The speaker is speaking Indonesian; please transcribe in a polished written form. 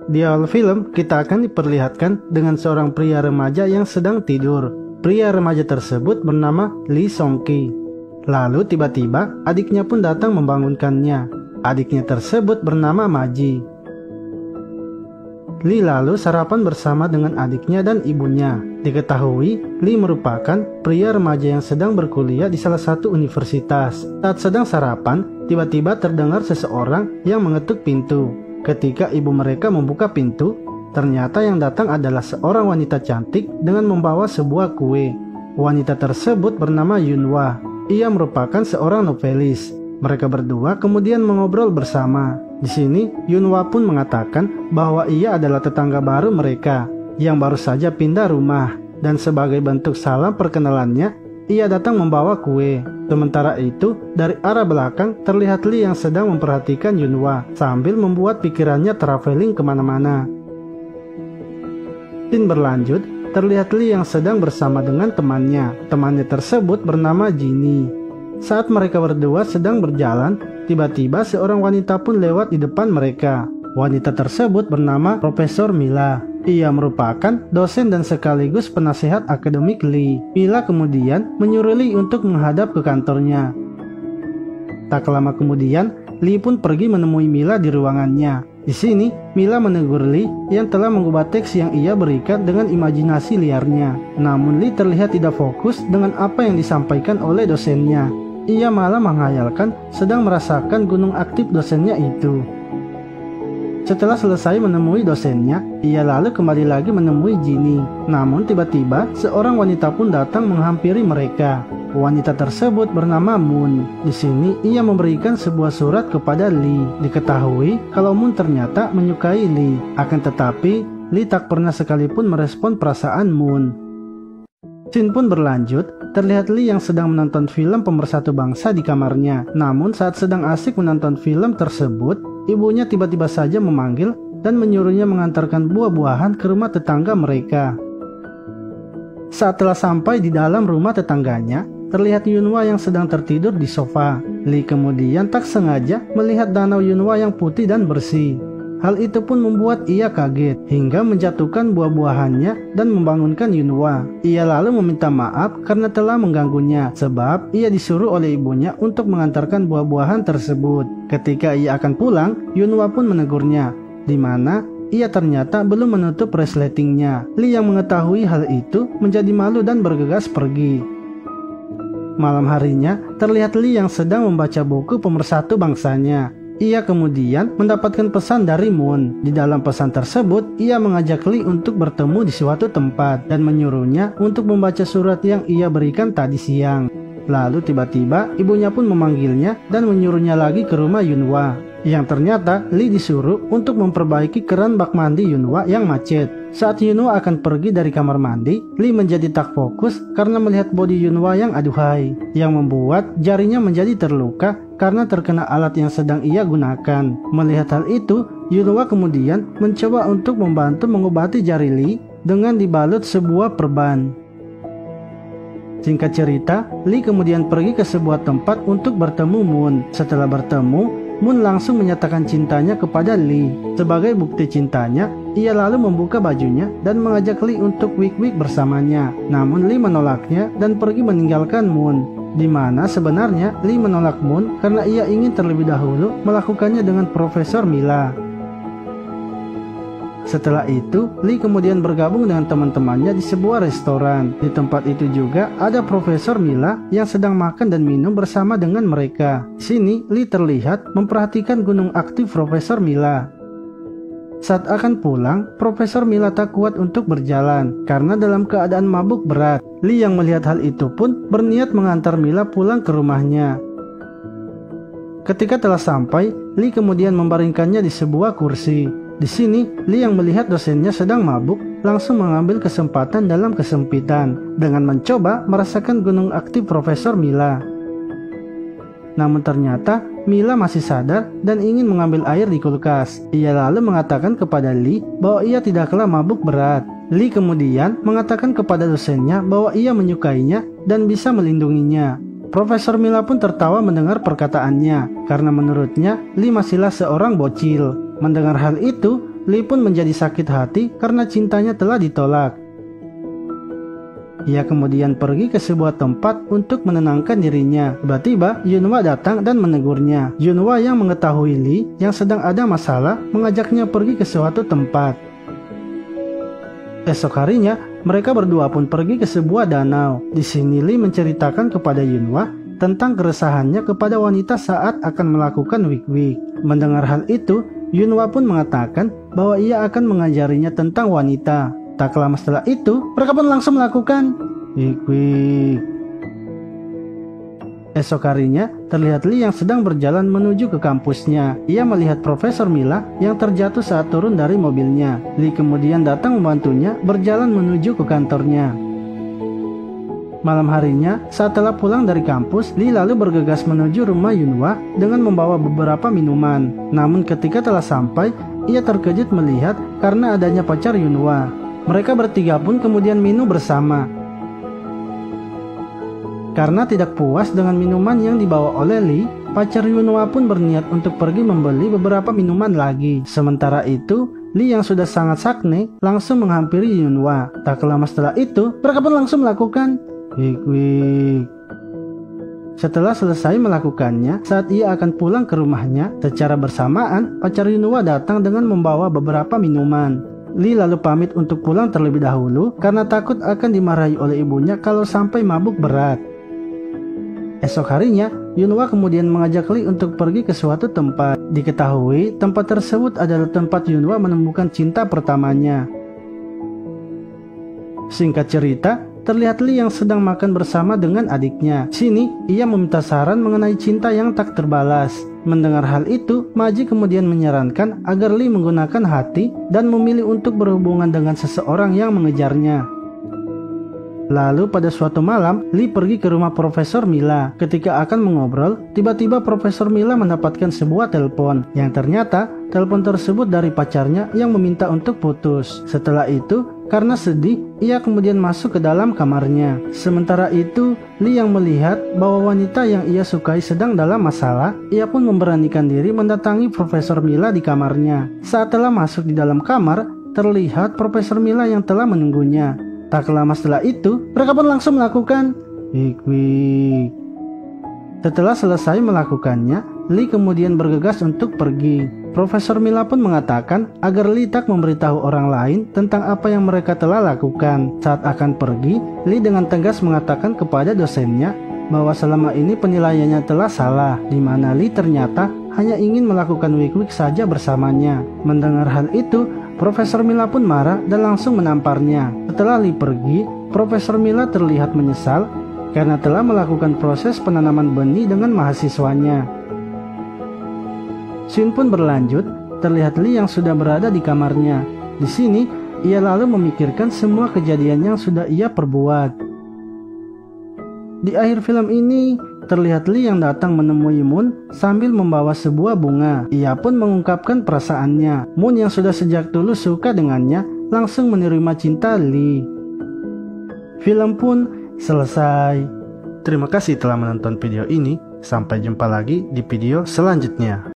Di awal film, kita akan diperlihatkan dengan seorang pria remaja yang sedang tidur. Pria remaja tersebut bernama Lee Song-ki. Lalu tiba-tiba adiknya pun datang membangunkannya. Adiknya tersebut bernama Maji. Lee lalu sarapan bersama dengan adiknya dan ibunya. Diketahui, Lee merupakan pria remaja yang sedang berkuliah di salah satu universitas. Saat sedang sarapan, tiba-tiba terdengar seseorang yang mengetuk pintu. Ketika ibu mereka membuka pintu, ternyata yang datang adalah seorang wanita cantik dengan membawa sebuah kue. Wanita tersebut bernama Yunhwa. Ia merupakan seorang novelis. Mereka berdua kemudian mengobrol bersama. Di sini, Yunhwa pun mengatakan bahwa ia adalah tetangga baru mereka yang baru saja pindah rumah, dan sebagai bentuk salam perkenalannya, ia datang membawa kue. Sementara itu, dari arah belakang terlihat Lee yang sedang memperhatikan Yunhwa sambil membuat pikirannya traveling kemana-mana. Scene berlanjut, terlihat Lee yang sedang bersama dengan temannya. Temannya tersebut bernama Jinny. Saat mereka berdua sedang berjalan, tiba-tiba seorang wanita pun lewat di depan mereka. Wanita tersebut bernama Profesor Mila. Ia merupakan dosen dan sekaligus penasehat akademik Lee. Mila kemudian menyuruh Lee untuk menghadap ke kantornya. Tak lama kemudian, Lee pun pergi menemui Mila di ruangannya. Di sini, Mila menegur Lee yang telah mengubah teks yang ia berikan dengan imajinasi liarnya. Namun Lee terlihat tidak fokus dengan apa yang disampaikan oleh dosennya. Ia malah menghayalkan sedang merasakan gunung aktif dosennya itu. Setelah selesai menemui dosennya, ia lalu kembali lagi menemui Jinny. Namun tiba-tiba seorang wanita pun datang menghampiri mereka. Wanita tersebut bernama Moon. Di sini ia memberikan sebuah surat kepada Lee. Diketahui kalau Moon ternyata menyukai Lee. Akan tetapi Lee tak pernah sekalipun merespon perasaan Moon. Scene pun berlanjut, terlihat Lee yang sedang menonton film Pemersatu Bangsa di kamarnya. Namun saat sedang asik menonton film tersebut, ibunya tiba-tiba saja memanggil dan menyuruhnya mengantarkan buah-buahan ke rumah tetangga mereka. Saat telah sampai di dalam rumah tetangganya, terlihat Yunhwa yang sedang tertidur di sofa. Lee kemudian tak sengaja melihat danau Yunhwa yang putih dan bersih. Hal itu pun membuat ia kaget hingga menjatuhkan buah-buahannya dan membangunkan Yunhwa. Ia lalu meminta maaf karena telah mengganggunya sebab ia disuruh oleh ibunya untuk mengantarkan buah-buahan tersebut. Ketika ia akan pulang, Yunhwa pun menegurnya, di mana ia ternyata belum menutup resletingnya. Lee yang mengetahui hal itu menjadi malu dan bergegas pergi. Malam harinya, terlihat Lee yang sedang membaca buku Pemersatu Bangsanya. Ia kemudian mendapatkan pesan dari Moon. Di dalam pesan tersebut, ia mengajak Lee untuk bertemu di suatu tempat dan menyuruhnya untuk membaca surat yang ia berikan tadi siang. Lalu tiba-tiba ibunya pun memanggilnya dan menyuruhnya lagi ke rumah Yunhwa. Yang ternyata Lee disuruh untuk memperbaiki keran bak mandi Yunhwa yang macet. Saat Yunhwa akan pergi dari kamar mandi, Lee menjadi tak fokus karena melihat bodi Yunhwa yang aduhai, yang membuat jarinya menjadi terluka karena terkena alat yang sedang ia gunakan. Melihat hal itu, Yunhwa kemudian mencoba untuk membantu mengobati jari Lee dengan dibalut sebuah perban. Singkat cerita, Lee kemudian pergi ke sebuah tempat untuk bertemu Moon. Setelah bertemu, Moon langsung menyatakan cintanya kepada Lee. Sebagai bukti cintanya, ia lalu membuka bajunya dan mengajak Lee untuk wik-wik bersamanya. Namun Lee menolaknya dan pergi meninggalkan Moon. Di mana sebenarnya Lee menolak Moon karena ia ingin terlebih dahulu melakukannya dengan Profesor Mila. Setelah itu, Lee kemudian bergabung dengan teman-temannya di sebuah restoran. Di tempat itu juga ada Profesor Mila yang sedang makan dan minum bersama dengan mereka. Di sini, Lee terlihat memperhatikan gunung aktif Profesor Mila. Saat akan pulang, Profesor Mila tak kuat untuk berjalan karena dalam keadaan mabuk berat. Lee yang melihat hal itu pun berniat mengantar Mila pulang ke rumahnya. Ketika telah sampai, Lee kemudian membaringkannya di sebuah kursi. Di sini, Lee yang melihat dosennya sedang mabuk langsung mengambil kesempatan dalam kesempitan dengan mencoba merasakan gunung aktif Profesor Mila. Namun ternyata Mila masih sadar dan ingin mengambil air di kulkas. Ia lalu mengatakan kepada Lee bahwa ia tidaklah mabuk berat. Lee kemudian mengatakan kepada dosennya bahwa ia menyukainya dan bisa melindunginya. Profesor Mila pun tertawa mendengar perkataannya, karena menurutnya Lee masihlah seorang bocil. Mendengar hal itu, Lee pun menjadi sakit hati karena cintanya telah ditolak. Ia kemudian pergi ke sebuah tempat untuk menenangkan dirinya. Tiba-tiba Yunhwa datang dan menegurnya. Yunhwa yang mengetahui Lee yang sedang ada masalah mengajaknya pergi ke suatu tempat. Esok harinya, mereka berdua pun pergi ke sebuah danau. Di sini Lee menceritakan kepada Yunhwa tentang keresahannya kepada wanita saat akan melakukan wik-wik. Mendengar hal itu, Yunhwa pun mengatakan bahwa ia akan mengajarinya tentang wanita. Tak lama setelah itu, mereka pun langsung melakukan wik-wik. Esok harinya, terlihat Lee yang sedang berjalan menuju ke kampusnya. Ia melihat Profesor Mila yang terjatuh saat turun dari mobilnya. Lee kemudian datang membantunya berjalan menuju ke kantornya. Malam harinya, saat telah pulang dari kampus, Lee lalu bergegas menuju rumah Yunhwa dengan membawa beberapa minuman. Namun ketika telah sampai, ia terkejut melihat karena adanya pacar Yunhwa. Mereka bertiga pun kemudian minum bersama. Karena tidak puas dengan minuman yang dibawa oleh Lee, pacar Yunhwa pun berniat untuk pergi membeli beberapa minuman lagi. Sementara itu, Lee yang sudah sangat sakne langsung menghampiri Yunhwa. Tak lama setelah itu, mereka pun langsung melakukan wik-wik. Setelah selesai melakukannya, saat ia akan pulang ke rumahnya, secara bersamaan pacar Yunhwa datang dengan membawa beberapa minuman. Lee lalu pamit untuk pulang terlebih dahulu karena takut akan dimarahi oleh ibunya kalau sampai mabuk berat. Esok harinya, Yunhwa kemudian mengajak Lee untuk pergi ke suatu tempat. Diketahui tempat tersebut adalah tempat Yunhwa menemukan cinta pertamanya. Singkat cerita, terlihat Lee yang sedang makan bersama dengan adiknya. Sini, ia meminta saran mengenai cinta yang tak terbalas. Mendengar hal itu, Maji kemudian menyarankan agar Lee menggunakan hati dan memilih untuk berhubungan dengan seseorang yang mengejarnya. Lalu pada suatu malam, Lee pergi ke rumah Profesor Mila. Ketika akan mengobrol, tiba-tiba Profesor Mila mendapatkan sebuah telepon, yang ternyata telepon tersebut dari pacarnya yang meminta untuk putus. Setelah itu, karena sedih, ia kemudian masuk ke dalam kamarnya. Sementara itu, Lee yang melihat bahwa wanita yang ia sukai sedang dalam masalah, ia pun memberanikan diri mendatangi Profesor Mila di kamarnya. Saat telah masuk di dalam kamar, terlihat Profesor Mila yang telah menunggunya. Tak lama setelah itu, mereka pun langsung melakukan wik-wik. Setelah selesai melakukannya, Lee kemudian bergegas untuk pergi. Profesor Mila pun mengatakan agar Lee tak memberitahu orang lain tentang apa yang mereka telah lakukan. Saat akan pergi, Lee dengan tegas mengatakan kepada dosennya bahwa selama ini penilaiannya telah salah, di mana Lee ternyata hanya ingin melakukan wik-wik saja bersamanya. Mendengar hal itu, Profesor Mila pun marah dan langsung menamparnya. Setelah Lee pergi, Profesor Mila terlihat menyesal karena telah melakukan proses penanaman benih dengan mahasiswanya. Scene pun berlanjut, terlihat Lee yang sudah berada di kamarnya. Di sini, ia lalu memikirkan semua kejadian yang sudah ia perbuat. Di akhir film ini, terlihat Lee yang datang menemui Moon sambil membawa sebuah bunga. Ia pun mengungkapkan perasaannya. Moon yang sudah sejak dulu suka dengannya, langsung menerima cinta Lee. Film pun selesai. Terima kasih telah menonton video ini. Sampai jumpa lagi di video selanjutnya.